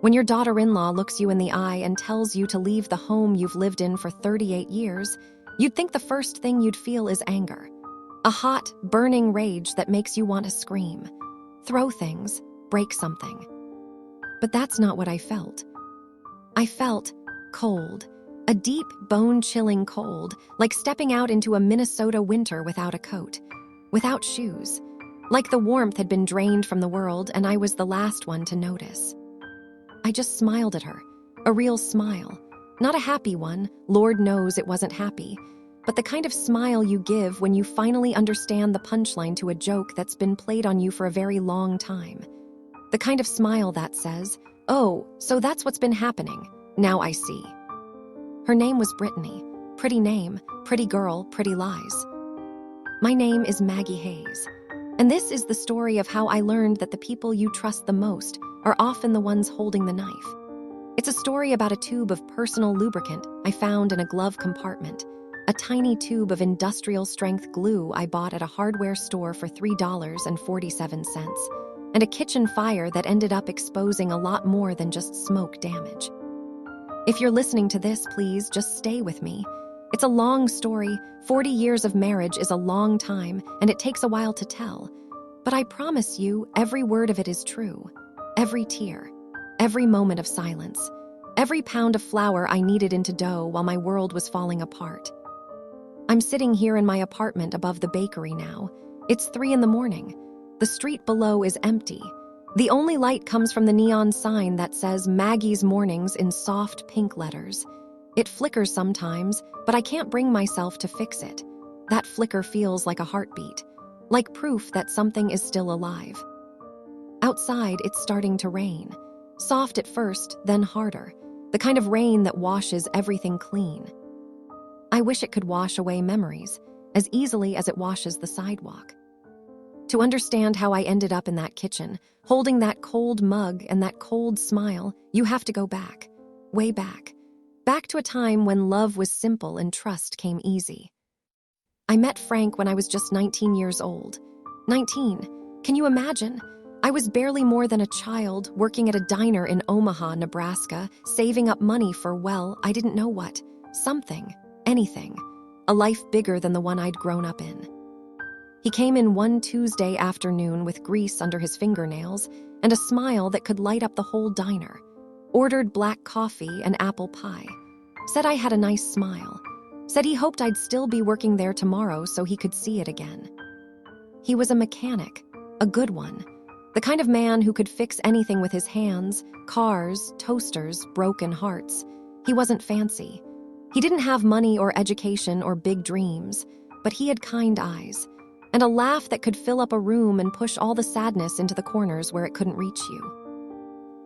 When your daughter-in-law looks you in the eye and tells you to leave the home you've lived in for 38 years, you'd think the first thing you'd feel is anger. A hot, burning rage that makes you want to scream, throw things, break something. But that's not what I felt. I felt cold, a deep, bone-chilling cold, like stepping out into a Minnesota winter without a coat, without shoes, like the warmth had been drained from the world and I was the last one to notice. I just smiled at her, a real smile, not a happy one, Lord knows it wasn't happy, but the kind of smile you give when you finally understand the punchline to a joke that's been played on you for a very long time. The kind of smile that says, "Oh, so that's what's been happening. Now I see." Her name was Brittany. Pretty name, pretty girl, pretty lies. My name is Maggie Hayes, and this is the story of how I learned that the people you trust the most are often the ones holding the knife. It's a story about a tube of personal lubricant I found in a glove compartment, a tiny tube of industrial-strength glue I bought at a hardware store for $3.47, and a kitchen fire that ended up exposing a lot more than just smoke damage. If you're listening to this, please just stay with me. It's a long story. 40 years of marriage is a long time, and it takes a while to tell. But I promise you, every word of it is true. Every tear, every moment of silence, every pound of flour I kneaded into dough while my world was falling apart. I'm sitting here in my apartment above the bakery now. It's 3 a.m. The street below is empty. The only light comes from the neon sign that says Maggie's Mornings in soft pink letters. It flickers sometimes, but I can't bring myself to fix it. That flicker feels like a heartbeat, like proof that something is still alive. Outside, it's starting to rain. Soft at first, then harder. The kind of rain that washes everything clean. I wish it could wash away memories, as easily as it washes the sidewalk. To understand how I ended up in that kitchen, holding that cold mug and that cold smile, you have to go back, way back. Back to a time when love was simple and trust came easy. I met Frank when I was just 19 years old. 19. Can you imagine? I was barely more than a child, working at a diner in Omaha, Nebraska, saving up money for, well, I didn't know what. Something. Anything. A life bigger than the one I'd grown up in. He came in one Tuesday afternoon with grease under his fingernails and a smile that could light up the whole diner. Ordered black coffee and apple pie. Said I had a nice smile. Said he hoped I'd still be working there tomorrow so he could see it again. He was a mechanic, a good one. The kind of man who could fix anything with his hands, cars, toasters, broken hearts. He wasn't fancy. He didn't have money or education or big dreams, but he had kind eyes, and a laugh that could fill up a room and push all the sadness into the corners where it couldn't reach you.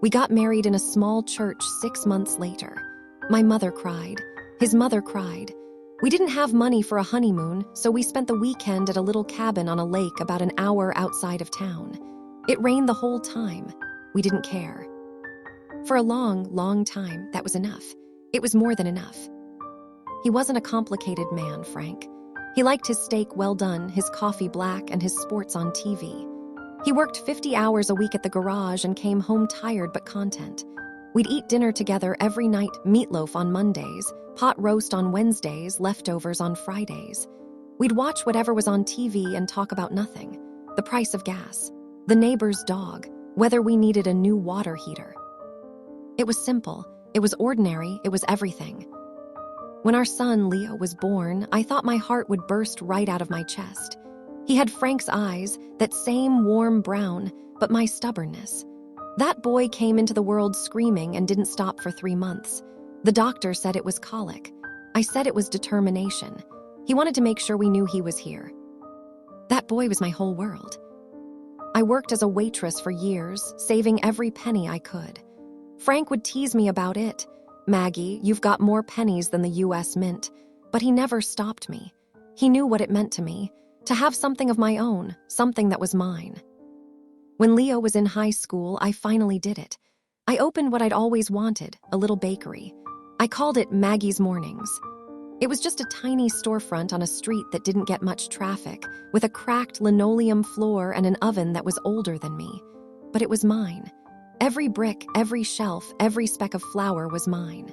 We got married in a small church 6 months later. My mother cried. His mother cried. We didn't have money for a honeymoon, so we spent the weekend at a little cabin on a lake about an hour outside of town. It rained the whole time. We didn't care. For a long, long time, that was enough. It was more than enough. He wasn't a complicated man, Frank. He liked his steak well done, his coffee black, and his sports on TV. He worked 50 hours a week at the garage and came home tired but content. We'd eat dinner together every night, meatloaf on Mondays, pot roast on Wednesdays, leftovers on Fridays. We'd watch whatever was on TV and talk about nothing. The price of gas. The neighbor's dog, whether we needed a new water heater. It was simple, it was ordinary, it was everything. When our son, Leo, was born, I thought my heart would burst right out of my chest. He had Frank's eyes, that same warm brown, but my stubbornness. That boy came into the world screaming and didn't stop for 3 months. The doctor said it was colic. I said it was determination. He wanted to make sure we knew he was here. That boy was my whole world. I worked as a waitress for years, saving every penny I could. Frank would tease me about it. Maggie, you've got more pennies than the U.S. Mint. But he never stopped me. He knew what it meant to me, to have something of my own, something that was mine. When Leo was in high school, I finally did it. I opened what I'd always wanted, a little bakery. I called it Maggie's Mornings. It was just a tiny storefront on a street that didn't get much traffic, with a cracked linoleum floor and an oven that was older than me. But it was mine. Every brick, every shelf, every speck of flour was mine.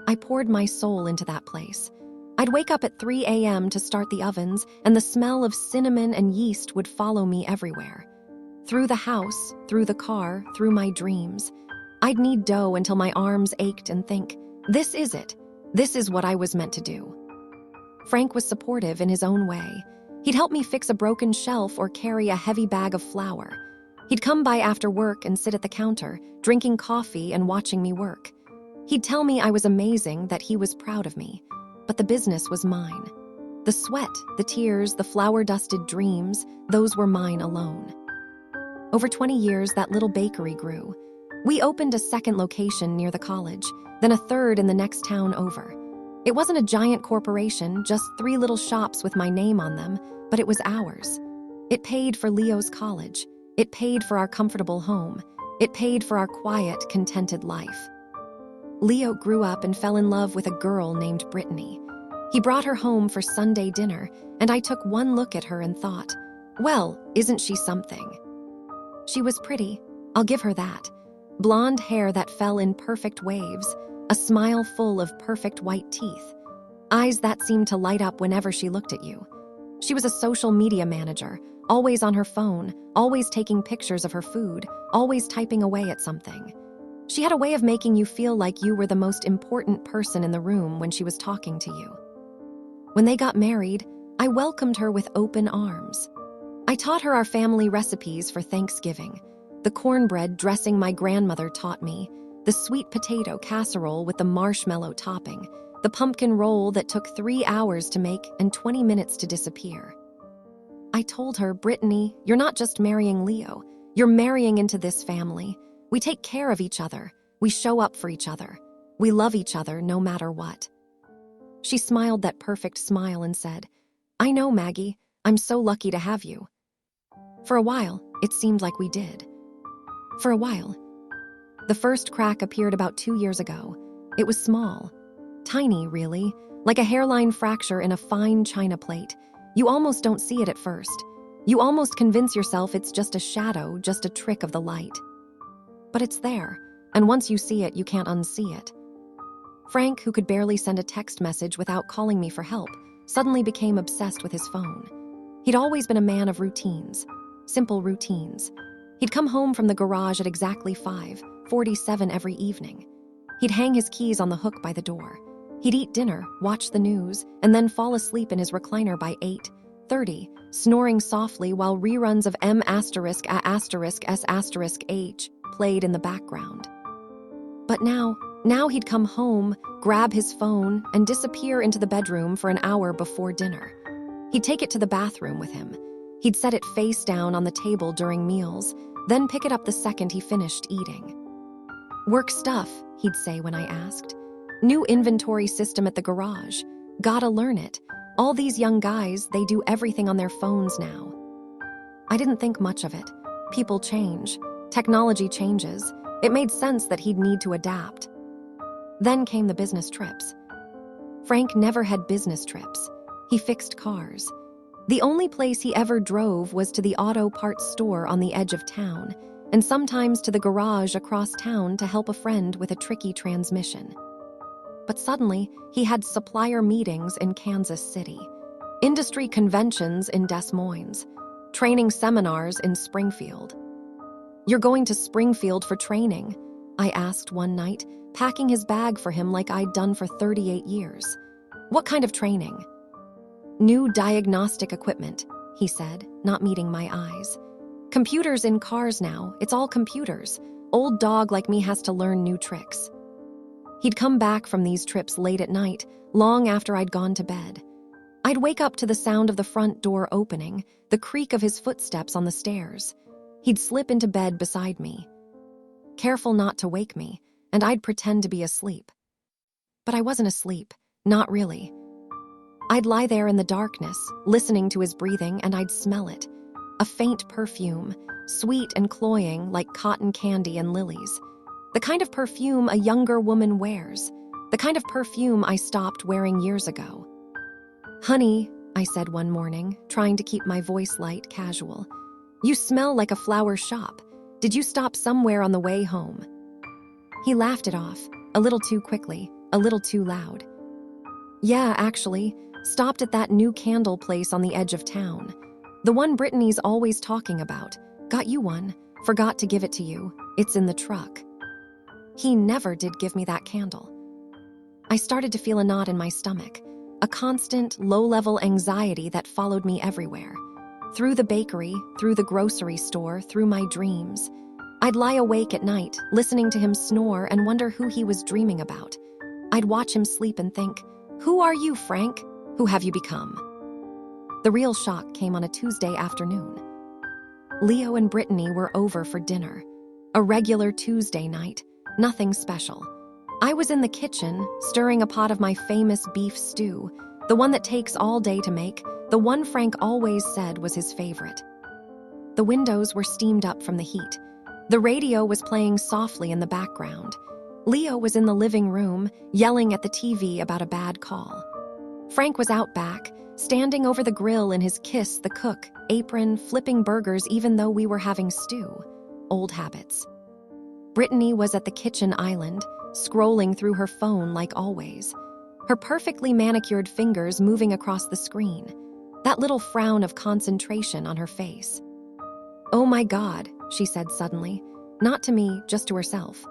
I poured my soul into that place. I'd wake up at 3 a.m. to start the ovens, and the smell of cinnamon and yeast would follow me everywhere. Through the house, through the car, through my dreams. I'd knead dough until my arms ached and think, this is it. This is what I was meant to do. Frank was supportive in his own way. He'd help me fix a broken shelf or carry a heavy bag of flour. He'd come by after work and sit at the counter, drinking coffee and watching me work. He'd tell me I was amazing, that he was proud of me. But the business was mine. The sweat, the tears, the flour-dusted dreams, those were mine alone. Over 20 years, that little bakery grew. We opened a second location near the college, then a third in the next town over. It wasn't a giant corporation, just 3 little shops with my name on them, but it was ours. It paid for Leo's college. It paid for our comfortable home. It paid for our quiet, contented life. Leo grew up and fell in love with a girl named Brittany. He brought her home for Sunday dinner, and I took one look at her and thought, well, isn't she something? She was pretty, I'll give her that. Blonde hair that fell in perfect waves, a smile full of perfect white teeth, eyes that seemed to light up whenever she looked at you. She was a social media manager, always on her phone, always taking pictures of her food, always typing away at something. She had a way of making you feel like you were the most important person in the room when she was talking to you. When they got married, I welcomed her with open arms. I taught her our family recipes for Thanksgiving. The cornbread dressing my grandmother taught me, the sweet potato casserole with the marshmallow topping, the pumpkin roll that took 3 hours to make and 20 minutes to disappear. I told her, Brittany, you're not just marrying Leo, you're marrying into this family. We take care of each other. We show up for each other. We love each other no matter what. She smiled that perfect smile and said, I know, Maggie, I'm so lucky to have you. For a while, it seemed like we did. For a while. The first crack appeared about 2 years ago. It was small. Tiny, really, like a hairline fracture in a fine china plate. You almost don't see it at first. You almost convince yourself it's just a shadow, just a trick of the light. But it's there, and once you see it, you can't unsee it. Frank, who could barely send a text message without calling me for help, suddenly became obsessed with his phone. He'd always been a man of routines, simple routines. He'd come home from the garage at exactly 5:47 every evening. He'd hang his keys on the hook by the door. He'd eat dinner, watch the news, and then fall asleep in his recliner by 8:30, snoring softly while reruns of M***S**H played in the background. But now he'd come home, grab his phone, and disappear into the bedroom for an hour before dinner. He'd take it to the bathroom with him. He'd set it face down on the table during meals, then pick it up the second he finished eating. Work stuff, he'd say when I asked. New inventory system at the garage. Gotta learn it. All these young guys, they do everything on their phones now. I didn't think much of it. People change. Technology changes. It made sense that he'd need to adapt. Then came the business trips. Frank never had business trips. He fixed cars. The only place he ever drove was to the auto parts store on the edge of town, and sometimes to the garage across town to help a friend with a tricky transmission. But suddenly, he had supplier meetings in Kansas City, industry conventions in Des Moines, training seminars in Springfield. You're going to Springfield for training? I asked one night, packing his bag for him like I'd done for 38 years. What kind of training? New diagnostic equipment, he said, not meeting my eyes. Computers in cars now, it's all computers. Old dog like me has to learn new tricks. He'd come back from these trips late at night, long after I'd gone to bed. I'd wake up to the sound of the front door opening, the creak of his footsteps on the stairs. He'd slip into bed beside me, careful not to wake me, and I'd pretend to be asleep. But I wasn't asleep, not really. I'd lie there in the darkness, listening to his breathing, and I'd smell it. A faint perfume, sweet and cloying like cotton candy and lilies. The kind of perfume a younger woman wears. The kind of perfume I stopped wearing years ago. Honey, I said one morning, trying to keep my voice light, casual. You smell like a flower shop. Did you stop somewhere on the way home?" He laughed it off, a little too quickly, a little too loud. "Yeah, actually, stopped at that new candle place on the edge of town. The one Brittany's always talking about. Got you one. Forgot to give it to you. It's in the truck." He never did give me that candle. I started to feel a knot in my stomach, a constant, low-level anxiety that followed me everywhere. Through the bakery, through the grocery store, through my dreams. I'd lie awake at night, listening to him snore and wonder who he was dreaming about. I'd watch him sleep and think, "Who are you, Frank? Who have you become?" The real shock came on a Tuesday afternoon. Leo and Brittany were over for dinner. A regular Tuesday night, nothing special. I was in the kitchen, stirring a pot of my famous beef stew, the one that takes all day to make, the one Frank always said was his favorite. The windows were steamed up from the heat. The radio was playing softly in the background. Leo was in the living room, yelling at the TV about a bad call. Frank was out back, standing over the grill in his Kiss the Cook apron, flipping burgers even though we were having stew. Old habits. Brittany was at the kitchen island, scrolling through her phone like always. Her perfectly manicured fingers moving across the screen. That little frown of concentration on her face. "Oh my God," she said suddenly. Not to me, just to herself.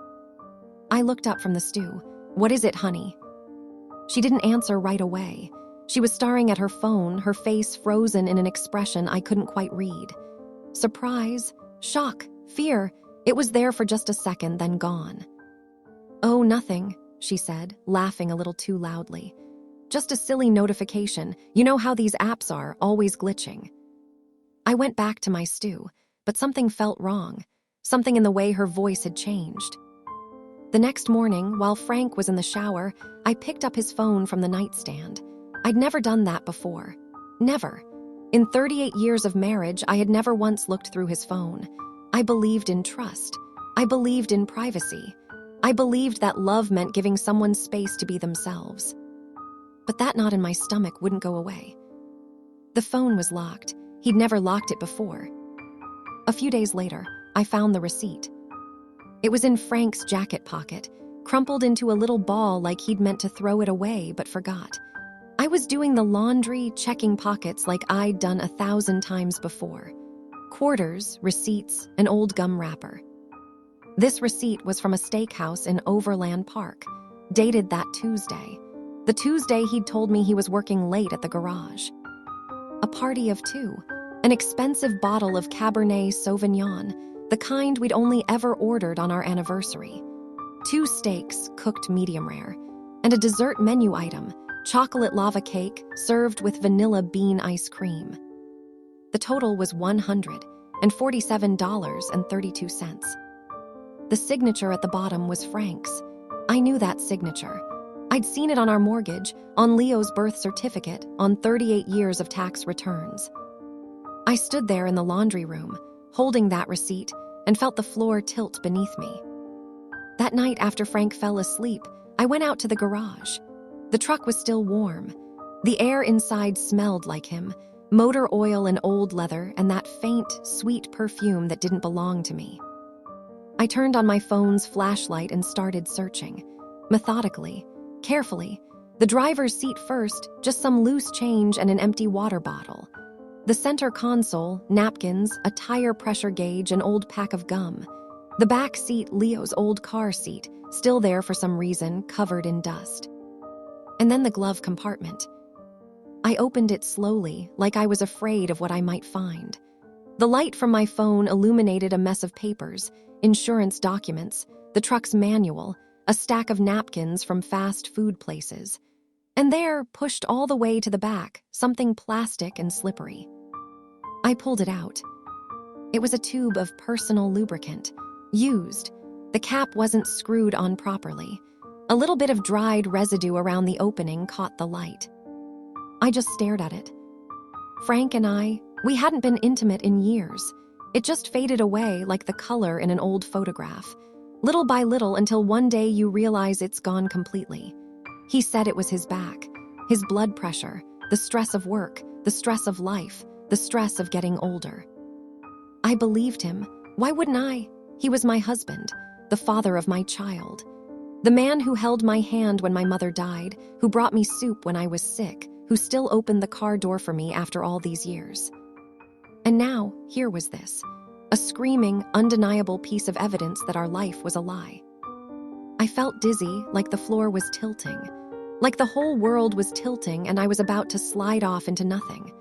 I looked up from the stew. "What is it, honey?" She didn't answer right away. She was staring at her phone, her face frozen in an expression I couldn't quite read. Surprise, shock, fear. It was there for just a second, then gone. "Oh, nothing," she said, laughing a little too loudly. "Just a silly notification. You know how these apps are, always glitching." I went back to my stew, but something felt wrong. Something in the way her voice had changed. The next morning, while Frank was in the shower, I picked up his phone from the nightstand. I'd never done that before. Never. In 38 years of marriage, I had never once looked through his phone. I believed in trust. I believed in privacy. I believed that love meant giving someone space to be themselves. But that knot in my stomach wouldn't go away. The phone was locked. He'd never locked it before. A few days later, I found the receipt. It was in Frank's jacket pocket, crumpled into a little ball like he'd meant to throw it away but forgot. I was doing the laundry, checking pockets like I'd done 1,000 times before. Quarters, receipts, an old gum wrapper. This receipt was from a steakhouse in Overland Park, dated that Tuesday. The Tuesday he'd told me he was working late at the garage. A party of two, an expensive bottle of Cabernet Sauvignon, the kind we'd only ever ordered on our anniversary. 2 steaks, cooked medium rare, and a dessert menu item, chocolate lava cake served with vanilla bean ice cream. The total was $147.32. The signature at the bottom was Frank's. I knew that signature. I'd seen it on our mortgage, on Leo's birth certificate, on 38 years of tax returns. I stood there in the laundry room, holding that receipt, and felt the floor tilt beneath me. That night after Frank fell asleep, I went out to the garage. The truck was still warm. The air inside smelled like him, motor oil and old leather and that faint, sweet perfume that didn't belong to me. I turned on my phone's flashlight and started searching. Methodically, carefully. The driver's seat first, just some loose change and an empty water bottle. The center console, napkins, a tire pressure gauge, an old pack of gum. The back seat, Leo's old car seat, still there for some reason, covered in dust. And then the glove compartment. I opened it slowly, like I was afraid of what I might find. The light from my phone illuminated a mess of papers, insurance documents, the truck's manual, a stack of napkins from fast food places. And there, pushed all the way to the back, something plastic and slippery. I pulled it out. It was a tube of personal lubricant, used. The cap wasn't screwed on properly. A little bit of dried residue around the opening caught the light. I just stared at it. Frank and I, we hadn't been intimate in years. It just faded away like the color in an old photograph, little by little until one day you realize it's gone completely. He said it was his back, his blood pressure, the stress of work, the stress of life, the stress of getting older. I believed him. Why wouldn't I? He was my husband, the father of my child. The man who held my hand when my mother died, who brought me soup when I was sick, who still opened the car door for me after all these years. And now, here was this, a screaming, undeniable piece of evidence that our life was a lie. I felt dizzy, like the floor was tilting, like the whole world was tilting and I was about to slide off into nothing.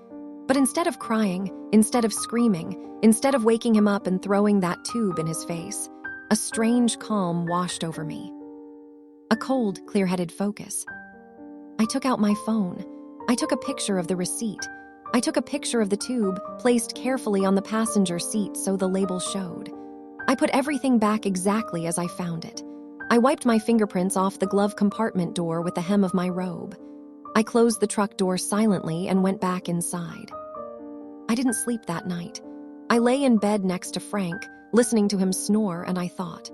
But instead of crying, instead of screaming, instead of waking him up and throwing that tube in his face, a strange calm washed over me. A cold, clear-headed focus. I took out my phone. I took a picture of the receipt. I took a picture of the tube, placed carefully on the passenger seat so the label showed. I put everything back exactly as I found it. I wiped my fingerprints off the glove compartment door with the hem of my robe. I closed the truck door silently and went back inside. I didn't sleep that night. I lay in bed next to Frank, listening to him snore, and I thought.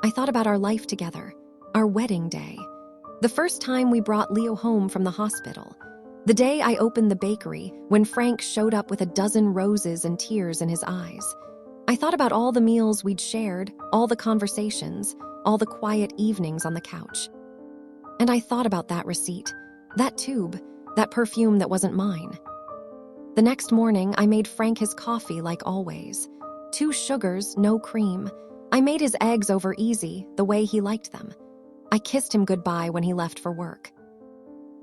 I thought about our life together. Our wedding day. The first time we brought Leo home from the hospital. The day I opened the bakery, when Frank showed up with a dozen roses and tears in his eyes. I thought about all the meals we'd shared, all the conversations, all the quiet evenings on the couch. And I thought about that receipt, that tube, that perfume that wasn't mine. The next morning, I made Frank his coffee like always. 2 sugars, no cream. I made his eggs over easy, the way he liked them. I kissed him goodbye when he left for work.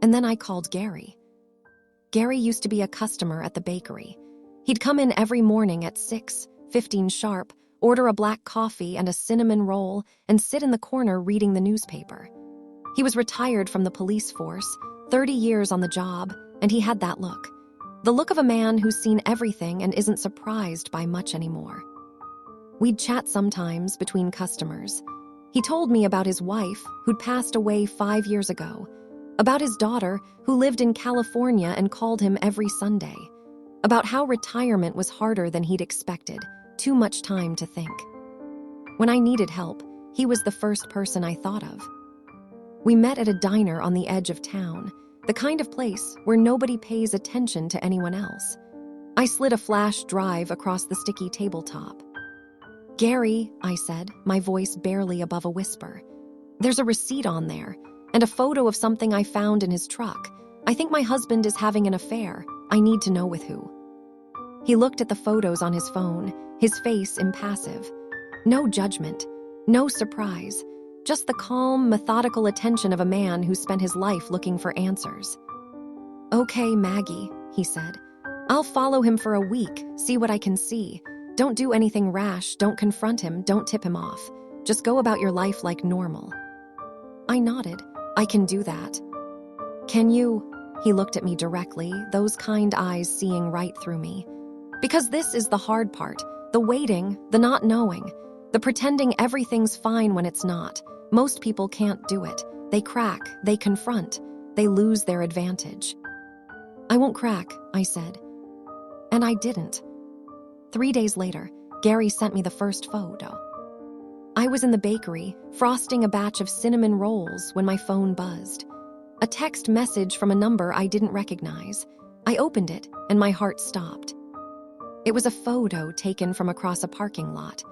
And then I called Gary. Gary used to be a customer at the bakery. He'd come in every morning at 6:15 sharp, order a black coffee and a cinnamon roll, and sit in the corner reading the newspaper. He was retired from the police force, 30 years on the job, and he had that look. The look of a man who's seen everything and isn't surprised by much anymore. We'd chat sometimes between customers. He told me about his wife, who'd passed away 5 years ago, about his daughter, who lived in California and called him every Sunday, about how retirement was harder than he'd expected, too much time to think. When I needed help, he was the first person I thought of. We met at a diner on the edge of town, the kind of place where nobody pays attention to anyone else. I slid a flash drive across the sticky tabletop. Gary, I said, my voice barely above a whisper. There's a receipt on there, and a photo of something I found in his truck. I think my husband is having an affair. I need to know with who. He looked at the photos on his phone, his face impassive. No judgment, no surprise, just the calm, methodical attention of a man who spent his life looking for answers. Okay, Maggie, he said. I'll follow him for a week, see what I can see. Don't do anything rash, don't confront him, don't tip him off. Just go about your life like normal. I nodded. I can do that. Can you? He looked at me directly, those kind eyes seeing right through me. Because this is the hard part, the waiting, the not knowing, the pretending everything's fine when it's not. Most people can't do it. They crack, they confront, they lose their advantage. I won't crack, I said. And I didn't. 3 days later, Gary sent me the first photo. I was in the bakery, frosting a batch of cinnamon rolls when my phone buzzed. A text message from a number I didn't recognize. I opened it, and my heart stopped. It was a photo taken from across a parking lot.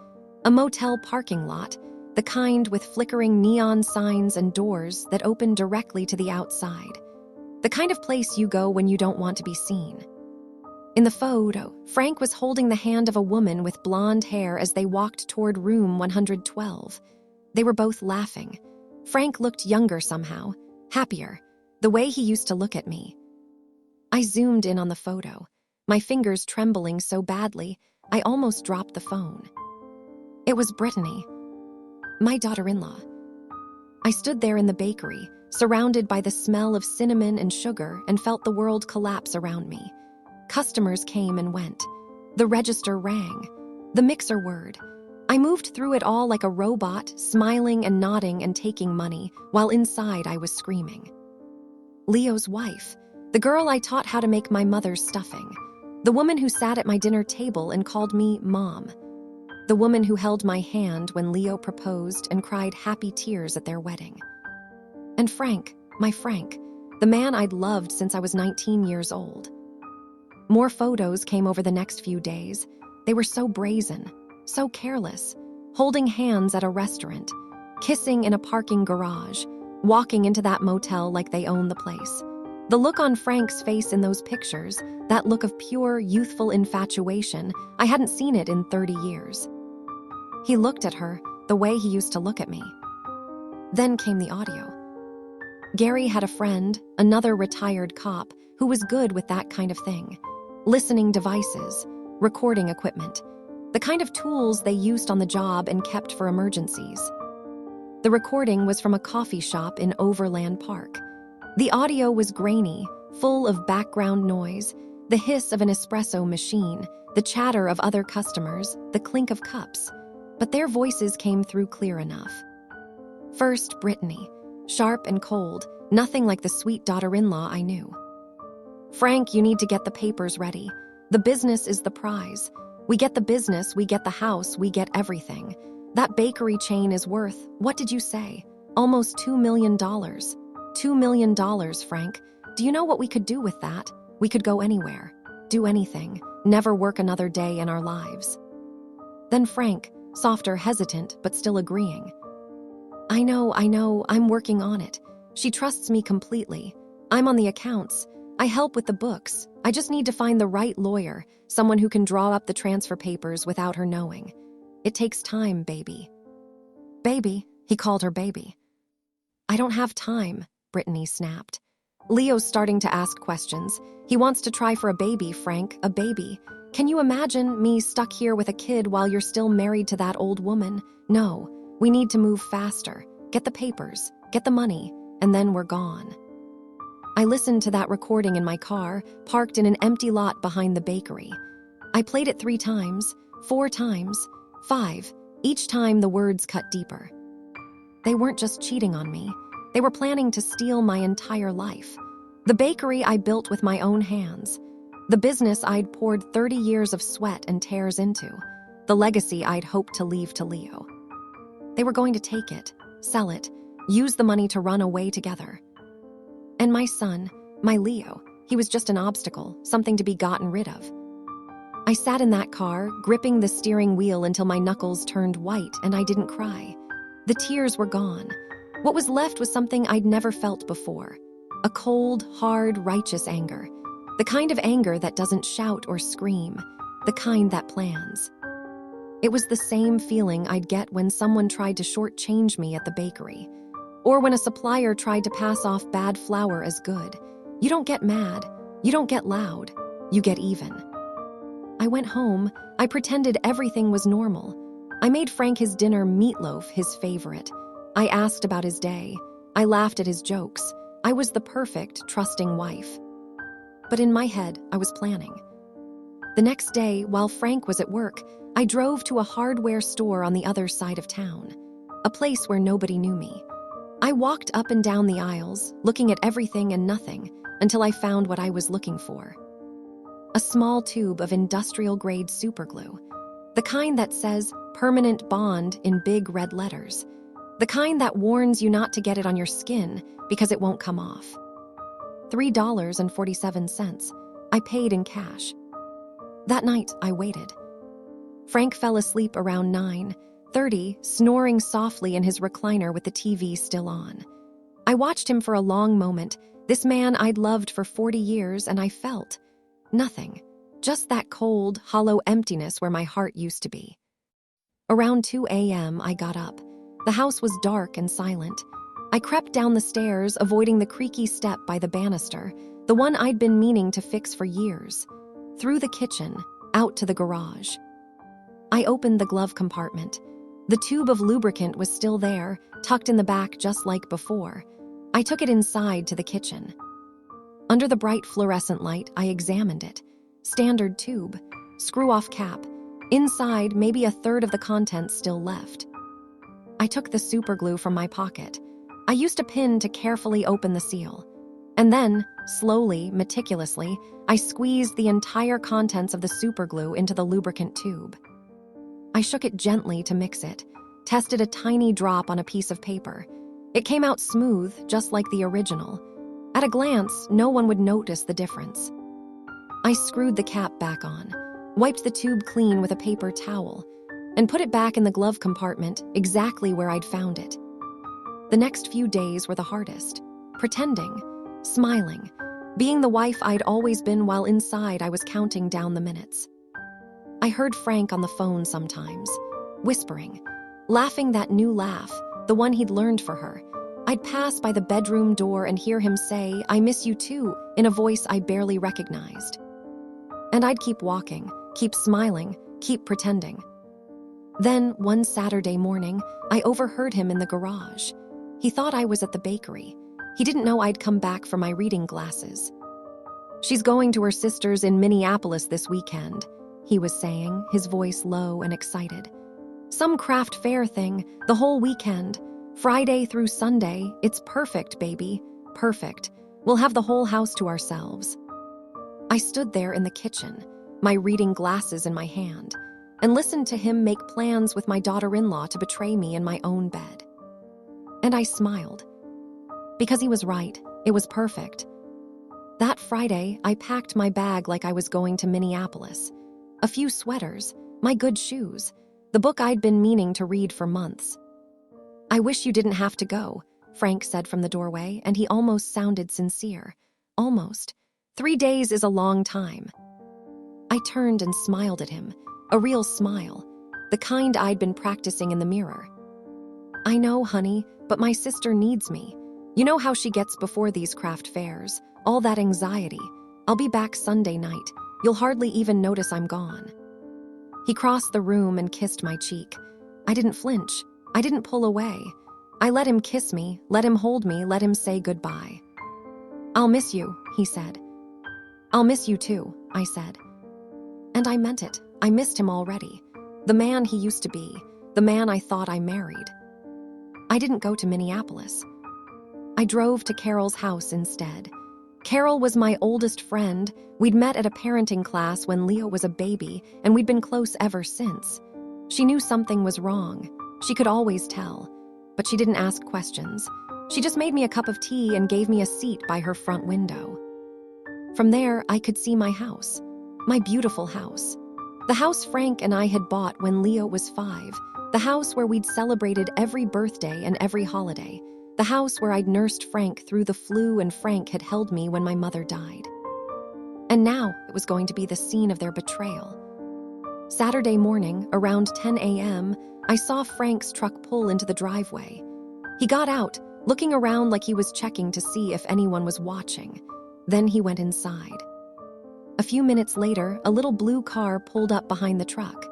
A motel parking lot, the kind with flickering neon signs and doors that open directly to the outside. The kind of place you go when you don't want to be seen. In the photo, Frank was holding the hand of a woman with blonde hair as they walked toward room 112. They were both laughing. Frank looked younger somehow, happier, the way he used to look at me. I zoomed in on the photo, my fingers trembling so badly, I almost dropped the phone. It was Brittany, my daughter-in-law. I stood there in the bakery, surrounded by the smell of cinnamon and sugar, and felt the world collapse around me. Customers came and went. The register rang. The mixer whirred. I moved through it all like a robot, smiling and nodding and taking money, while inside I was screaming. Leo's wife, the girl I taught how to make my mother's stuffing, the woman who sat at my dinner table and called me Mom, the woman who held my hand when Leo proposed and cried happy tears at their wedding. And Frank, my Frank, the man I'd loved since I was 19 years old. More photos came over the next few days. They were so brazen, so careless, holding hands at a restaurant, kissing in a parking garage, walking into that motel like they own the place. The look on Frank's face in those pictures, that look of pure, youthful infatuation, I hadn't seen it in 30 years. He looked at her the way he used to look at me. Then came the audio. Gary had a friend, another retired cop, who was good with that kind of thing. Listening devices, recording equipment, the kind of tools they used on the job and kept for emergencies. The recording was from a coffee shop in Overland Park. The audio was grainy, full of background noise, the hiss of an espresso machine, the chatter of other customers, the clink of cups. But their voices came through clear enough. First, Brittany, sharp and cold, nothing like the sweet daughter-in-law I knew. "Frank, you need to get the papers ready. The business is the prize. We get the business, we get the house, we get everything. That bakery chain is worth, what did you say? Almost $2 million. $2 million, Frank. Do you know what we could do with that? We could go anywhere, do anything, never work another day in our lives." Then Frank, softer, hesitant, but still agreeing. I know, I'm working on it. She trusts me completely. I'm on the accounts. I help with the books. I just need to find the right lawyer, someone who can draw up the transfer papers without her knowing. It takes time, baby. Baby, he called her baby. I don't have time, Brittany snapped. Leo's starting to ask questions. He wants to try for a baby, Frank, a baby. Can you imagine me stuck here with a kid while you're still married to that old woman? No, we need to move faster. Get the papers, get the money, and then we're gone. I listened to that recording in my car, parked in an empty lot behind the bakery. I played it 3 times, 4 times, 5. Each time the words cut deeper. They weren't just cheating on me. They were planning to steal my entire life. The bakery I built with my own hands. The business I'd poured 30 years of sweat and tears into. The legacy I'd hoped to leave to Leo. They were going to take it, sell it, use the money to run away together. And my son, my Leo, he was just an obstacle, something to be gotten rid of. I sat in that car, gripping the steering wheel until my knuckles turned white, and I didn't cry. The tears were gone. What was left was something I'd never felt before. A cold, hard, righteous anger. The kind of anger that doesn't shout or scream. The kind that plans. It was the same feeling I'd get when someone tried to shortchange me at the bakery. Or when a supplier tried to pass off bad flour as good. You don't get mad. You don't get loud. You get even. I went home. I pretended everything was normal. I made Frank his dinner meatloaf, his favorite. I asked about his day. I laughed at his jokes. I was the perfect, trusting wife. But in my head, I was planning. The next day, while Frank was at work, I drove to a hardware store on the other side of town. A place where nobody knew me. I walked up and down the aisles, looking at everything and nothing, until I found what I was looking for. A small tube of industrial-grade superglue. The kind that says, "Permanent Bond" in big red letters. The kind that warns you not to get it on your skin because it won't come off. $3.47. I paid in cash. That night, I waited. Frank fell asleep around 9:30, snoring softly in his recliner with the TV still on. I watched him for a long moment, this man I'd loved for 40 years, and I felt nothing. Just that cold, hollow emptiness where my heart used to be. Around 2 a.m., I got up. The house was dark and silent. I crept down the stairs, avoiding the creaky step by the banister, the one I'd been meaning to fix for years. Through the kitchen, out to the garage. I opened the glove compartment. The tube of lubricant was still there, tucked in the back just like before. I took it inside to the kitchen. Under the bright fluorescent light, I examined it. Standard tube, screw-off cap. Inside, maybe a third of the contents still left. I took the superglue from my pocket. I used a pin to carefully open the seal. And then, slowly, meticulously, I squeezed the entire contents of the superglue into the lubricant tube. I shook it gently to mix it, tested a tiny drop on a piece of paper. It came out smooth, just like the original. At a glance, no one would notice the difference. I screwed the cap back on, wiped the tube clean with a paper towel. and put it back in the glove compartment, exactly where I'd found it. The next few days were the hardest. Pretending, smiling, being the wife I'd always been while inside I was counting down the minutes. I heard Frank on the phone sometimes, whispering, laughing that new laugh, the one he'd learned for her. I'd pass by the bedroom door and hear him say, "I miss you too," in a voice I barely recognized. And I'd keep walking, keep smiling, keep pretending. Then, one Saturday morning, I overheard him in the garage. He thought I was at the bakery. He didn't know I'd come back for my reading glasses. "She's going to her sister's in Minneapolis this weekend," he was saying, his voice low and excited. "Some craft fair thing, the whole weekend. Friday through Sunday. It's perfect, baby. Perfect. We'll have the whole house to ourselves." I stood there in the kitchen, my reading glasses in my hand, and listened to him make plans with my daughter-in-law to betray me in my own bed. And I smiled. Because he was right. It was perfect. That Friday, I packed my bag like I was going to Minneapolis. A few sweaters, my good shoes, the book I'd been meaning to read for months. "I wish you didn't have to go," Frank said from the doorway, and he almost sounded sincere. Almost. 3 days is a long time. I turned and smiled at him, a real smile, the kind I'd been practicing in the mirror. "I know, honey, but my sister needs me. You know how she gets before these craft fairs, all that anxiety. I'll be back Sunday night. You'll hardly even notice I'm gone." He crossed the room and kissed my cheek. I didn't flinch. I didn't pull away. I let him kiss me, let him hold me, let him say goodbye. "I'll miss you," he said. "I'll miss you too," I said. And I meant it. I missed him already. The man he used to be, the man I thought I married. I didn't go to Minneapolis. I drove to Carol's house instead. Carol was my oldest friend. We'd met at a parenting class when Leo was a baby, and we'd been close ever since. She knew something was wrong. She could always tell. But she didn't ask questions. She just made me a cup of tea and gave me a seat by her front window. From there, I could see my house. My beautiful house. The house Frank and I had bought when Leo was 5. The house where we'd celebrated every birthday and every holiday. The house where I'd nursed Frank through the flu and Frank had held me when my mother died. And now it was going to be the scene of their betrayal. Saturday morning, around 10 a.m., I saw Frank's truck pull into the driveway. He got out, looking around like he was checking to see if anyone was watching. Then he went inside. A few minutes later, a little blue car pulled up behind the truck.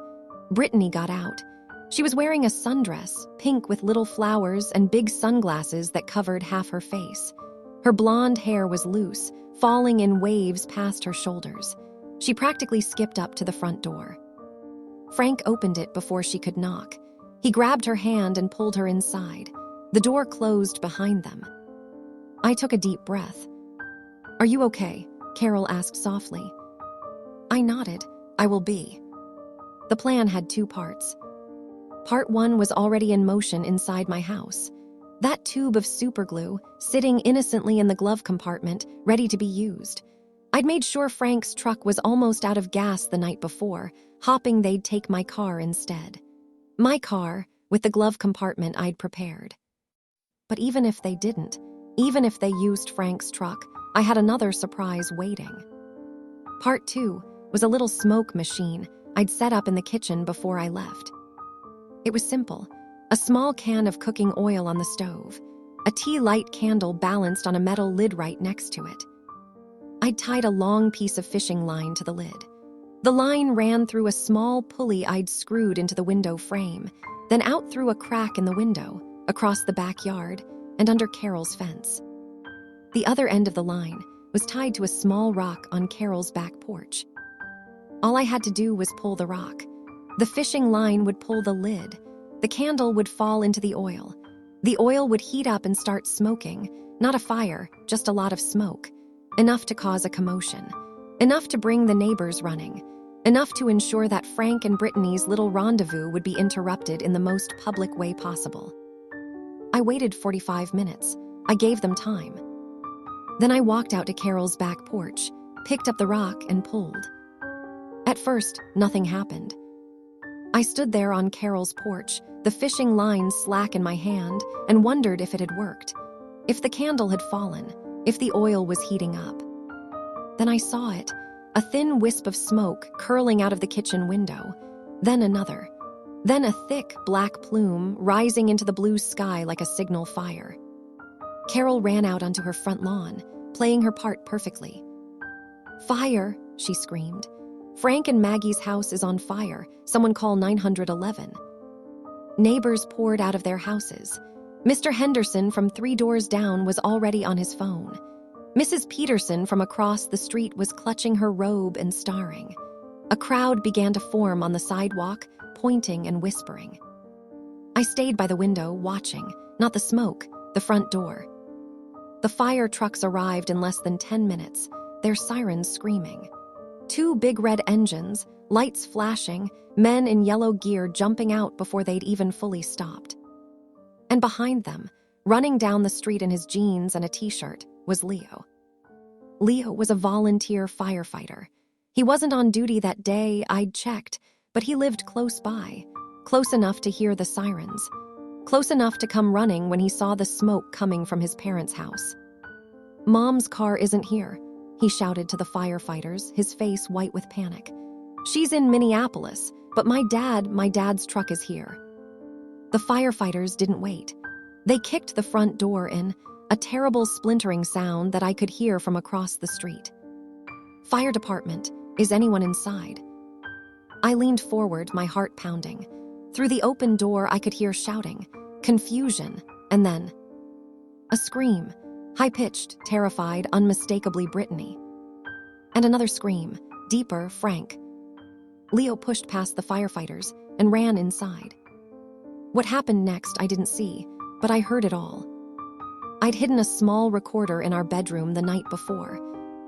Brittany got out. She was wearing a sundress, pink with little flowers and big sunglasses that covered half her face. Her blonde hair was loose, falling in waves past her shoulders. She practically skipped up to the front door. Frank opened it before she could knock. He grabbed her hand and pulled her inside. The door closed behind them. I took a deep breath. "Are you okay?" Carol asked softly. I nodded. "I will be." The plan had 2 parts. Part 1 was already in motion inside my house. That tube of superglue, sitting innocently in the glove compartment, ready to be used. I'd made sure Frank's truck was almost out of gas the night before, hoping they'd take my car instead. My car, with the glove compartment I'd prepared. But even if they didn't, even if they used Frank's truck, I had another surprise waiting. Part 2 was a little smoke machine I'd set up in the kitchen before I left. It was simple. A small can of cooking oil on the stove. A tea light candle balanced on a metal lid right next to it. I'd tied a long piece of fishing line to the lid. The line ran through a small pulley I'd screwed into the window frame, then out through a crack in the window, across the backyard, and under Carol's fence. The other end of the line was tied to a small rock on Carol's back porch. All I had to do was pull the rock. The fishing line would pull the lid. The candle would fall into the oil. The oil would heat up and start smoking. Not a fire, just a lot of smoke. Enough to cause a commotion. Enough to bring the neighbors running. Enough to ensure that Frank and Brittany's little rendezvous would be interrupted in the most public way possible. I waited 45 minutes. I gave them time. Then I walked out to Carol's back porch, picked up the rock and pulled. At first, nothing happened. I stood there on Carol's porch, the fishing line slack in my hand, and wondered if it had worked, if the candle had fallen, if the oil was heating up. Then I saw it, a thin wisp of smoke curling out of the kitchen window, then another, then a thick black plume rising into the blue sky like a signal fire. Carol ran out onto her front lawn, playing her part perfectly. "Fire!" she screamed. "Frank and Maggie's house is on fire. Someone call 911. Neighbors poured out of their houses. Mr. Henderson from 3 doors down was already on his phone. Mrs. Peterson from across the street was clutching her robe and starring. A crowd began to form on the sidewalk, pointing and whispering. I stayed by the window, watching, not the smoke, the front door. The fire trucks arrived in less than 10 minutes, their sirens screaming. 2 big red engines, lights flashing, men in yellow gear jumping out before they'd even fully stopped. And behind them, running down the street in his jeans and a t-shirt, was Leo. Leo was a volunteer firefighter. He wasn't on duty that day, I'd checked, but he lived close by, close enough to hear the sirens, close enough to come running when he saw the smoke coming from his parents' house. "Mom's car isn't here," he shouted to the firefighters, his face white with panic. "She's in Minneapolis, but my dad's truck is here." The firefighters didn't wait. They kicked the front door in, a terrible splintering sound that I could hear from across the street. "Fire department, is anyone inside?" I leaned forward, my heart pounding. Through the open door, I could hear shouting, confusion, and then a scream, high-pitched, terrified, unmistakably Brittany. And another scream, deeper, Frank. Leo pushed past the firefighters and ran inside. What happened next I didn't see, but I heard it all. I'd hidden a small recorder in our bedroom the night before,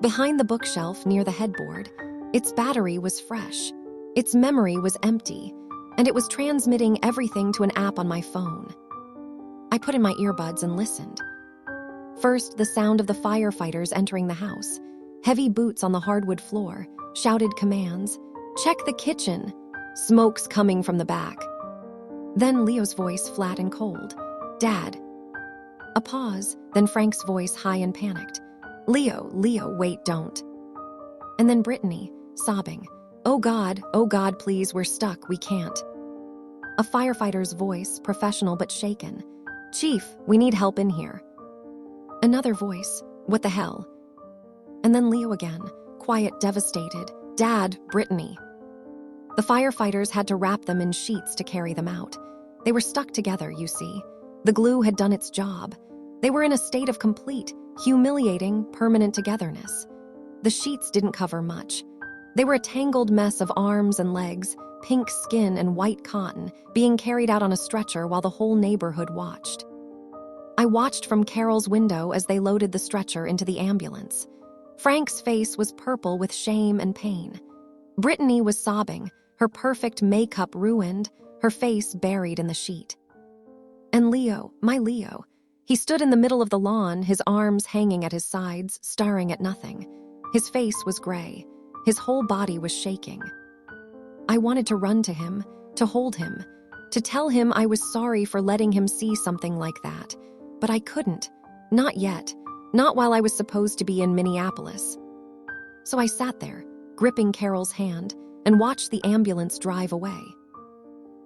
behind the bookshelf near the headboard. Its battery was fresh, its memory was empty, and it was transmitting everything to an app on my phone. I put in my earbuds and listened. First, the sound of the firefighters entering the house, heavy boots on the hardwood floor, shouted commands, "Check the kitchen! Smoke's coming from the back." Then Leo's voice flat and cold, "Dad." A pause, then Frank's voice high and panicked, Leo, wait, don't." And then Brittany, sobbing, oh God, please, we're stuck, we can't." A firefighter's voice, professional but shaken, "Chief, we need help in here." Another voice, "What the hell?" And then Leo again, quiet, devastated, "Dad, Brittany." The firefighters had to wrap them in sheets to carry them out. They were stuck together, you see. The glue had done its job. They were in a state of complete, humiliating, permanent togetherness. The sheets didn't cover much. They were a tangled mess of arms and legs, pink skin and white cotton, being carried out on a stretcher while the whole neighborhood watched. I watched from Carol's window as they loaded the stretcher into the ambulance. Frank's face was purple with shame and pain. Brittany was sobbing, her perfect makeup ruined, her face buried in the sheet. And Leo, my Leo, he stood in the middle of the lawn, his arms hanging at his sides, staring at nothing. His face was gray. His whole body was shaking. I wanted to run to him, to hold him, to tell him I was sorry for letting him see something like that. But I couldn't. Not yet. Not while I was supposed to be in Minneapolis. So I sat there, gripping Carol's hand, and watched the ambulance drive away.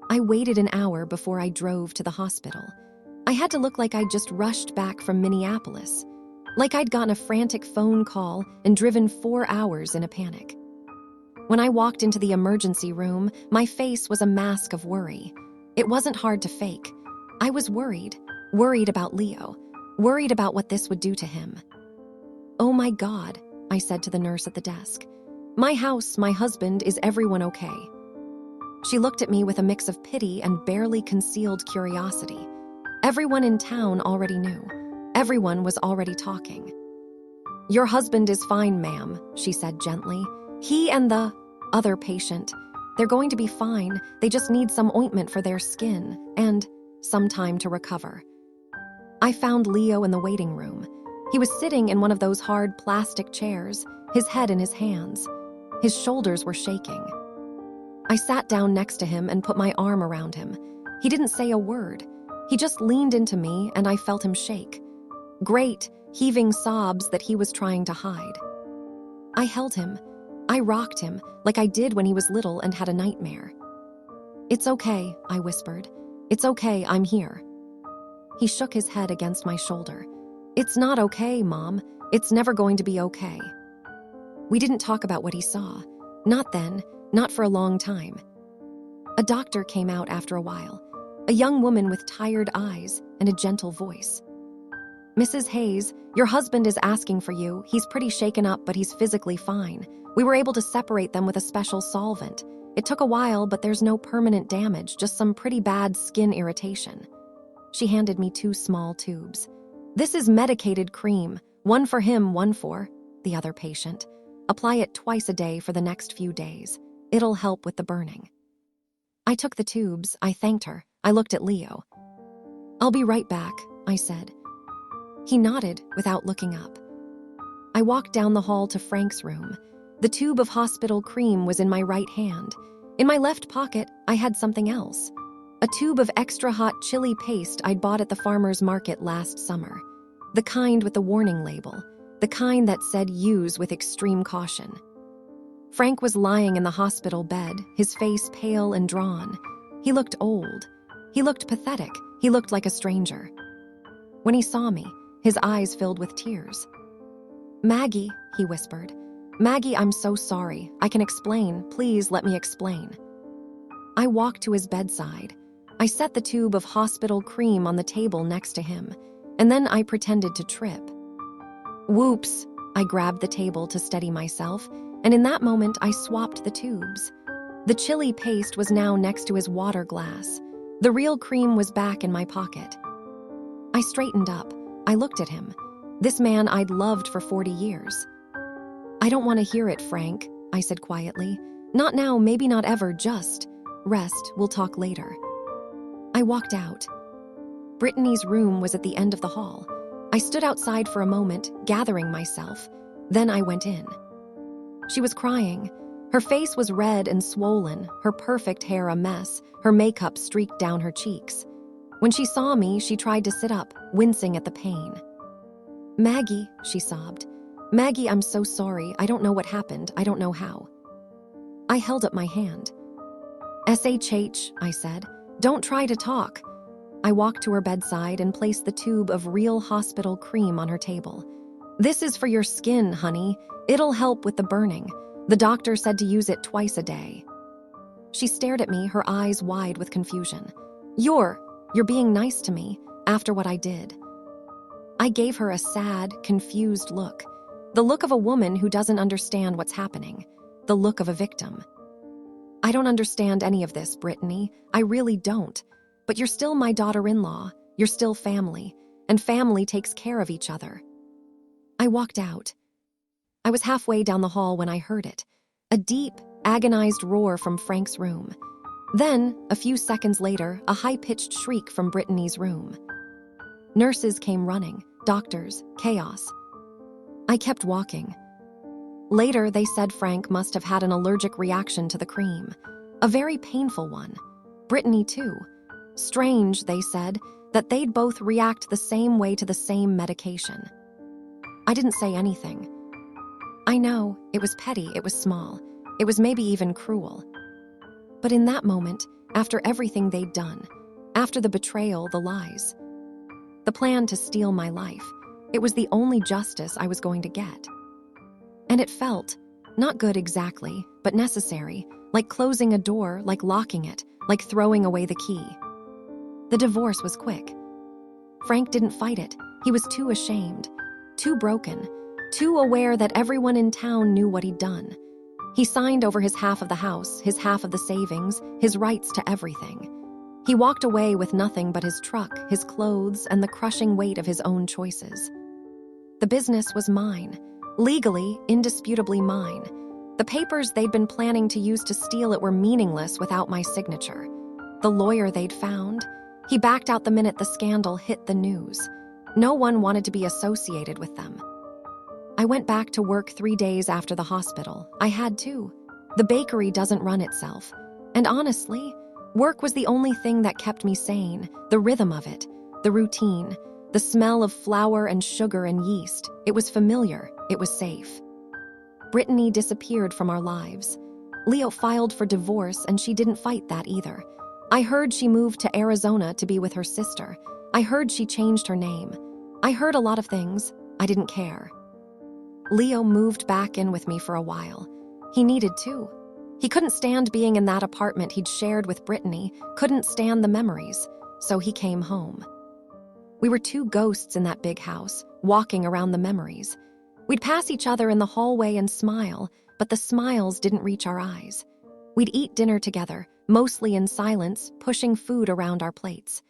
I waited an hour before I drove to the hospital. I had to look like I'd just rushed back from Minneapolis, like I'd gotten a frantic phone call and driven 4 hours in a panic. When I walked into the emergency room, my face was a mask of worry. It wasn't hard to fake. I was worried about Leo, worried about what this would do to him. "Oh my God," I said to the nurse at the desk. "My house, my husband, is everyone okay?" She looked at me with a mix of pity and barely concealed curiosity. Everyone in town already knew. Everyone was already talking. "Your husband is fine, ma'am," she said gently. "He and the other patient, they're going to be fine. They just need some ointment for their skin and some time to recover." I found Leo in the waiting room. He was sitting in one of those hard plastic chairs, his head in his hands. His shoulders were shaking. I sat down next to him and put my arm around him. He didn't say a word. He just leaned into me and I felt him shake. Great, heaving sobs that he was trying to hide. I held him. I rocked him like I did when he was little and had a nightmare. "It's okay," I whispered. "It's okay, I'm here." He shook his head against my shoulder. "It's not okay, Mom. It's never going to be okay." We didn't talk about what he saw. Not then, not for a long time. A doctor came out after a while, a young woman with tired eyes and a gentle voice. "Mrs. Hayes, your husband is asking for you. He's pretty shaken up, but he's physically fine. We were able to separate them with a special solvent. It took a while, but there's no permanent damage, just some pretty bad skin irritation." She handed me 2 small tubes. "This is medicated cream, one for him, one for the other patient. Apply it twice a day for the next few days. It'll help with the burning." I took the tubes. I thanked her. I looked at Leo. "I'll be right back," I said. He nodded without looking up. I walked down the hall to Frank's room. The tube of hospital cream was in my right hand. In my left pocket, I had something else. A tube of extra hot chili paste I'd bought at the farmer's market last summer. The kind with the warning label. The kind that said use with extreme caution. Frank was lying in the hospital bed, his face pale and drawn. He looked old. He looked pathetic. He looked like a stranger. When he saw me, his eyes filled with tears. "Maggie," he whispered. "Maggie, I'm so sorry. I can explain. Please let me explain." I walked to his bedside. I set the tube of hospital cream on the table next to him, and then I pretended to trip. Whoops! I grabbed the table to steady myself, and in that moment I swapped the tubes. The chili paste was now next to his water glass. The real cream was back in my pocket. I straightened up. I looked at him. This man I'd loved for 40 years. "I don't want to hear it, Frank," I said quietly. "Not now, maybe not ever, just rest, we'll talk later." I walked out. Brittany's room was at the end of the hall. I stood outside for a moment, gathering myself. Then I went in. She was crying. Her face was red and swollen, her perfect hair a mess, her makeup streaked down her cheeks. When she saw me, she tried to sit up, wincing at the pain. "Maggie," she sobbed. "Maggie, I'm so sorry. I don't know what happened. I don't know how." I held up my hand. "SHH," I said. "Don't try to talk." I walked to her bedside and placed the tube of real hospital cream on her table. "This is for your skin, honey. It'll help with the burning. The doctor said to use it twice a day." She stared at me, her eyes wide with confusion. You're being nice to me after what I did." I gave her a sad, confused look. The look of a woman who doesn't understand what's happening. The look of a victim. "I don't understand any of this, Brittany. I really don't. But you're still my daughter-in-law. You're still family. And family takes care of each other." I walked out. I was halfway down the hall when I heard it. A deep, agonized roar from Frank's room. Then, a few seconds later, a high-pitched shriek from Brittany's room. Nurses came running, doctors, chaos. I kept walking. Later, they said Frank must have had an allergic reaction to the cream. A very painful one. Brittany, too. Strange, they said, that they'd both react the same way to the same medication. I didn't say anything. I know, it was petty, it was small. It was maybe even cruel. But in that moment, after everything they'd done, after the betrayal, the lies, the plan to steal my life, it was the only justice I was going to get. And it felt, not good exactly, but necessary, like closing a door, like locking it, like throwing away the key. The divorce was quick. Frank didn't fight it. He was too ashamed, too broken, too aware that everyone in town knew what he'd done. He signed over his half of the house, his half of the savings, his rights to everything. He walked away with nothing but his truck, his clothes, and the crushing weight of his own choices. The business was mine. Legally, indisputably mine. The papers they'd been planning to use to steal it were meaningless without my signature. The lawyer they'd found, he backed out the minute the scandal hit the news. No one wanted to be associated with them. I went back to work 3 days after the hospital. I had to. The bakery doesn't run itself. And honestly, work was the only thing that kept me sane. The rhythm of it, the routine, the smell of flour and sugar and yeast. It was familiar, it was safe. Brittany disappeared from our lives. Leo filed for divorce and she didn't fight that either. I heard she moved to Arizona to be with her sister. I heard she changed her name. I heard a lot of things. I didn't care. Leo moved back in with me for a while. He needed to. He couldn't stand being in that apartment he'd shared with Brittany, couldn't stand the memories, so he came home. We were two ghosts in that big house, walking around the memories. We'd pass each other in the hallway and smile, but the smiles didn't reach our eyes. We'd eat dinner together, mostly in silence, pushing food around our plates.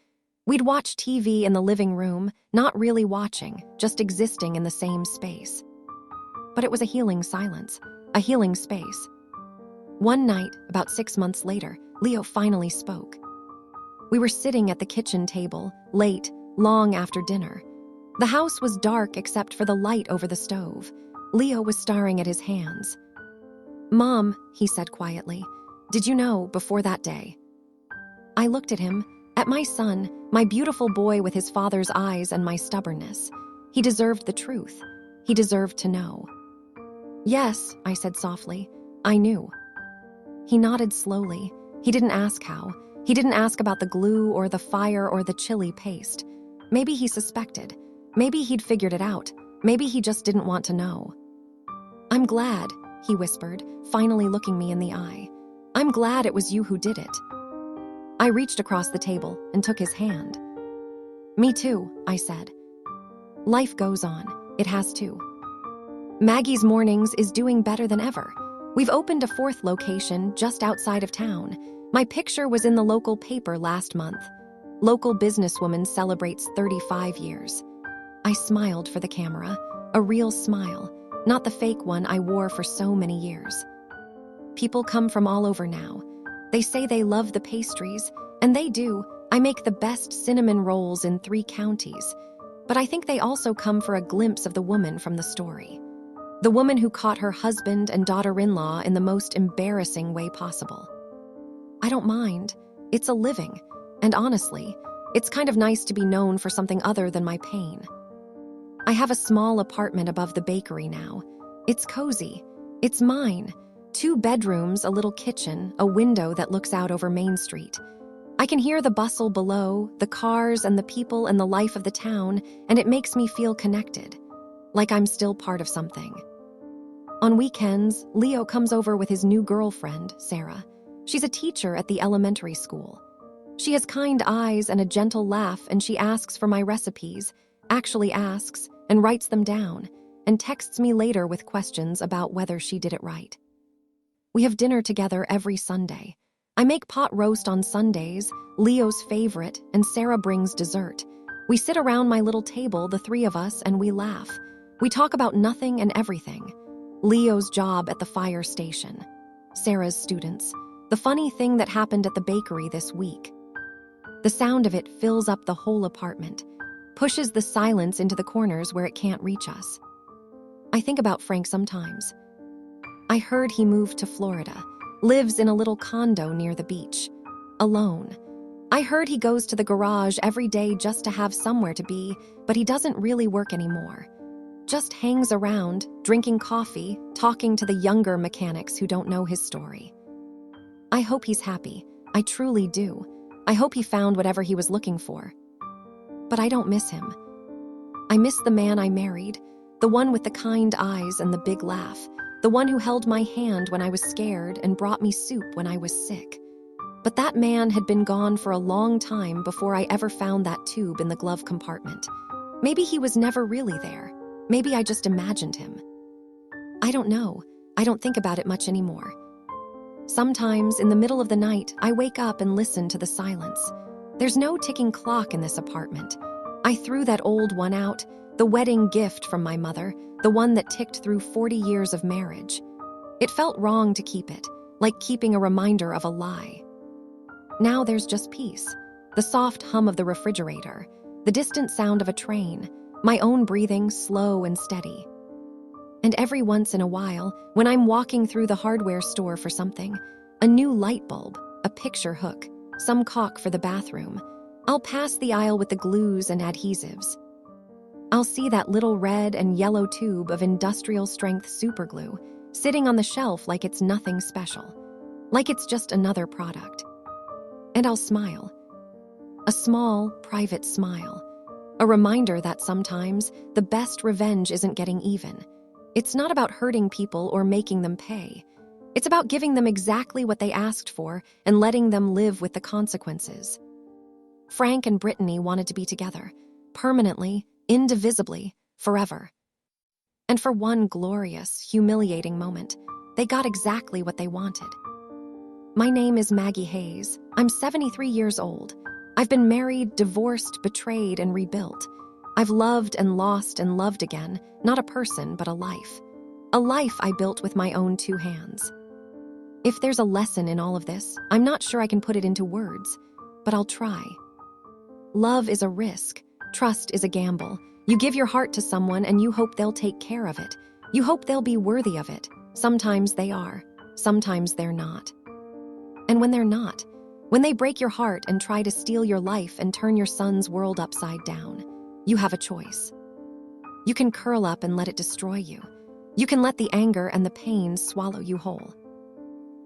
We'd watch TV in the living room, not really watching, just existing in the same space. But it was a healing silence, a healing space. One night, about 6 months later, Leo finally spoke. We were sitting at the kitchen table, late, long after dinner. The house was dark except for the light over the stove. Leo was staring at his hands. "Mom," he said quietly, "did you know before that day?" I looked at him, at my son, my beautiful boy with his father's eyes and my stubbornness. He deserved the truth. He deserved to know. "Yes," I said softly, "I knew." He nodded slowly. He didn't ask how. He didn't ask about the glue or the fire or the chili paste. Maybe he suspected. Maybe he'd figured it out. Maybe he just didn't want to know. "I'm glad," he whispered, finally looking me in the eye. "I'm glad it was you who did it." I reached across the table and took his hand. "Me too," I said. "Life goes on. It has to." Maggie's Mornings is doing better than ever. We've opened a 4th location just outside of town. My picture was in the local paper last month. Local businesswoman celebrates 35 years. I smiled for the camera, a real smile, not the fake one I wore for so many years. People come from all over now. They say they love the pastries, and they do. I make the best cinnamon rolls in 3 counties. But I think they also come for a glimpse of the woman from the story. The woman who caught her husband and daughter-in-law in the most embarrassing way possible. I don't mind. It's a living. And honestly, it's kind of nice to be known for something other than my pain. I have a small apartment above the bakery now. It's cozy. It's mine. 2 bedrooms, a little kitchen, a window that looks out over Main Street. I can hear the bustle below, the cars and the people and the life of the town, and it makes me feel connected, like I'm still part of something. On weekends, Leo comes over with his new girlfriend, Sarah. She's a teacher at the elementary school. She has kind eyes and a gentle laugh, and she asks for my recipes, actually asks, and writes them down, and texts me later with questions about whether she did it right. We have dinner together every Sunday. I make pot roast on Sundays, Leo's favorite, and Sarah brings dessert. We sit around my little table, the 3 of us, and we laugh. We talk about nothing and everything. Leo's job at the fire station. Sarah's students. The funny thing that happened at the bakery this week. The sound of it fills up the whole apartment, pushes the silence into the corners where it can't reach us. I think about Frank sometimes. I heard he moved to Florida, lives in a little condo near the beach, alone. I heard he goes to the garage every day just to have somewhere to be, but he doesn't really work anymore. Just hangs around, drinking coffee, talking to the younger mechanics who don't know his story. I hope he's happy. I truly do. I hope he found whatever he was looking for. But I don't miss him. I miss the man I married, the one with the kind eyes and the big laugh, the one who held my hand when I was scared and brought me soup when I was sick. But that man had been gone for a long time before I ever found that tube in the glove compartment. Maybe he was never really there. Maybe I just imagined him. I don't know. I don't think about it much anymore. Sometimes, in the middle of the night, I wake up and listen to the silence. There's no ticking clock in this apartment. I threw that old one out, the wedding gift from my mother, the one that ticked through 40 years of marriage. It felt wrong to keep it, like keeping a reminder of a lie. Now there's just peace, the soft hum of the refrigerator, the distant sound of a train, my own breathing slow and steady. And every once in a while, when I'm walking through the hardware store for something, a new light bulb, a picture hook, some caulk for the bathroom. I'll pass the aisle with the glues and adhesives. I'll see that little red and yellow tube of industrial-strength superglue sitting on the shelf like it's nothing special, like it's just another product. And I'll smile. A small, private smile. A reminder that sometimes the best revenge isn't getting even. It's not about hurting people or making them pay. It's about giving them exactly what they asked for and letting them live with the consequences. Frank and Brittany wanted to be together, permanently, indivisibly, forever. And for one glorious, humiliating moment, they got exactly what they wanted. My name is Maggie Hayes. I'm 73 years old. I've been married, divorced, betrayed, and rebuilt. I've loved and lost and loved again, not a person, but a life. A life I built with my own 2 hands. If there's a lesson in all of this, I'm not sure I can put it into words, but I'll try. Love is a risk. Trust is a gamble. You give your heart to someone and you hope they'll take care of it. You hope they'll be worthy of it. Sometimes they are. Sometimes they're not. And when they're not, when they break your heart and try to steal your life and turn your son's world upside down, you have a choice. You can curl up and let it destroy you. You can let the anger and the pain swallow you whole.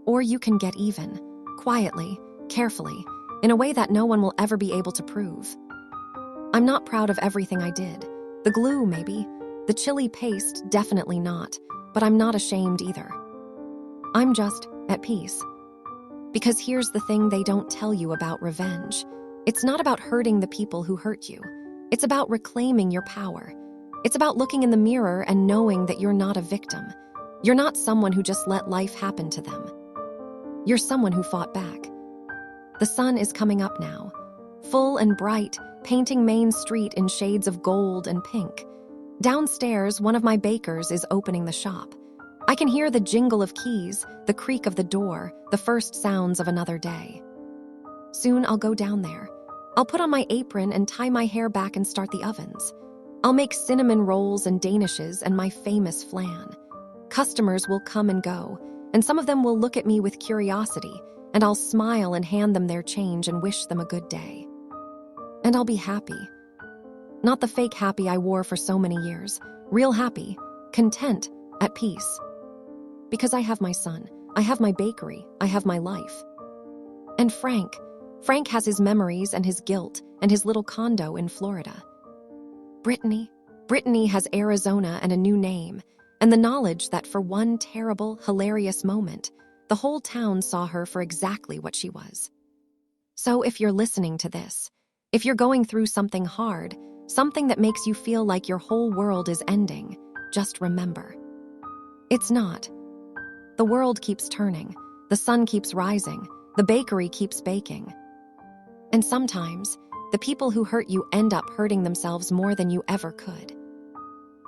Or you can get even, quietly, carefully, in a way that no one will ever be able to prove. I'm not proud of everything I did. The glue, maybe. The chili paste, definitely not. But I'm not ashamed either. I'm just at peace. Because here's the thing they don't tell you about revenge. It's not about hurting the people who hurt you. It's about reclaiming your power. It's about looking in the mirror and knowing that you're not a victim. You're not someone who just let life happen to them. You're someone who fought back. The sun is coming up now, full and bright, painting Main Street in shades of gold and pink. Downstairs, one of my bakers is opening the shop. I can hear the jingle of keys, the creak of the door, the first sounds of another day. Soon I'll go down there. I'll put on my apron and tie my hair back and start the ovens. I'll make cinnamon rolls and danishes and my famous flan. Customers will come and go, and some of them will look at me with curiosity, and I'll smile and hand them their change and wish them a good day. And I'll be happy. Not the fake happy I wore for so many years. Real happy, content, at peace. Because I have my son, I have my bakery, I have my life. And Frank has his memories and his guilt and his little condo in Florida. Brittany has Arizona and a new name, and the knowledge that for one terrible, hilarious moment, the whole town saw her for exactly what she was. So if you're listening to this, if you're going through something hard, something that makes you feel like your whole world is ending, just remember. It's not. The world keeps turning, the sun keeps rising, the bakery keeps baking. And sometimes, the people who hurt you end up hurting themselves more than you ever could.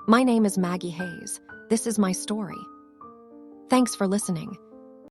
My name is Maggie Hayes. This is my story. Thanks for listening.